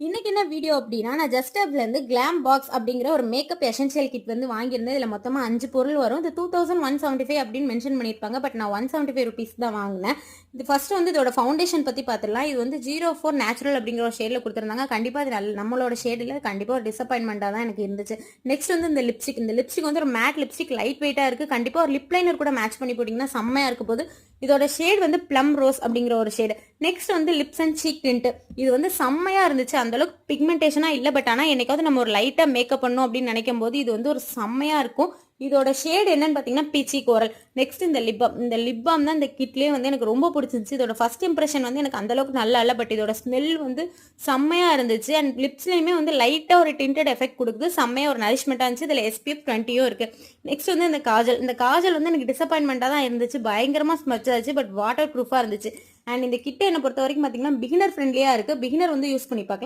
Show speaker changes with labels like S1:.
S1: இன்னைக்கு என்ன வீடியோ அப்படின்னா நான் ஜஸ்ட் இருந்து கிளாம் பாக்ஸ் அப்படிங்கிற ஒரு மேக்கப் எசென்ஷியல் கிட் வந்து வாங்கியிருந்தேன். இதில் மொத்தமாக 5 பொருள் வரும். இது 2175 அப்படின்னு மென்ஷன் பண்ணியிருப்பாங்க. பட் நான் 175 rupees தான் வாங்கினேன். இது ஃபர்ஸ்ட் வந்து இதோட ஃபவுண்டேஷன் பற்றி பார்த்துடலாம். இது வந்து 04 நேச்சுரல் அப்படிங்கிற ஒரு ஷேடில் கொடுத்துருந்தாங்க. கண்டிப்பாக இது நம்மளோட ஷேடில் கண்டிப்பாக ஒரு டிசப்பாயின்மெண்ட்டாக தான் எனக்கு இருந்துச்சு. நெக்ஸ்ட் வந்து இந்த லிப்ஸ்டிக் வந்து ஒரு மேட் லிப்ஸ்டிக், லைட் வெயிட்டாக இருக்குது. கண்டிப்பாக ஒரு லிப் லைனர் கூட மேட்ச் பண்ணி போட்டிங்கன்னா செம்மையாக இருக்க போது. இதோட ஷேட் வந்து ப்ளம் ரோஸ் அப்படிங்கிற ஒரு ஷேடு. நெக்ஸ்ட் வந்து லிப்ஸ் அண்ட் சீக் டிண்ட். இது வந்து செம்மையா இருந்துச்சு. அந்த அளவுக்கு பிக்மெண்டேஷனா இல்லை. பட் ஆனால் என்னைக்காவது நம்ம ஒரு லைட்டா மேக்கப் பண்ணணும் அப்படின்னு நினைக்கும் போது இது வந்து ஒரு செம்மையா இருக்கும். இதோட ஷேட் என்னன்னு பார்த்தீங்கன்னா பீச்சி கோரல். நெக்ஸ்ட் இந்த லிப் பாம் தான் இந்த கிட்லேயே வந்து எனக்கு ரொம்ப பிடிச்சிருந்துச்சு. இதோட ஃபர்ஸ்ட் இம்ப்ரெஷன் வந்து எனக்கு அந்த அளவுக்கு நல்லா இல்லை. பட் இதோட ஸ்மெல் வந்து செம்மையா இருந்துச்சு. அண்ட் லிப்ஸ்லையுமே வந்து லைட்டாக ஒரு டிண்டட் எஃபெக்ட் கொடுக்குது. செம்மையா ஒரு நரிஷ்மெண்ட்டாக இருந்துச்சு. இதில் SPF 20 இருக்கு. நெக்ஸ்ட் வந்து இந்த காஜல் வந்து எனக்கு டிசப்பாயின்மெண்ட்டாக தான் இருந்துச்சு. பயங்கரமாக ஸ்மச் ஆச்சு. பட் வாட்டர் ப்ரூஃபாக இருந்துச்சு. அண்ட் இந்த கிட்ட என்னை பொறுத்த வரைக்கும் பார்த்தீங்கன்னா பிகினர் ஃப்ரெண்ட்லியாக இருக்குது. பிகினர் வந்து யூஸ் பண்ணி பார்க்கலாம்.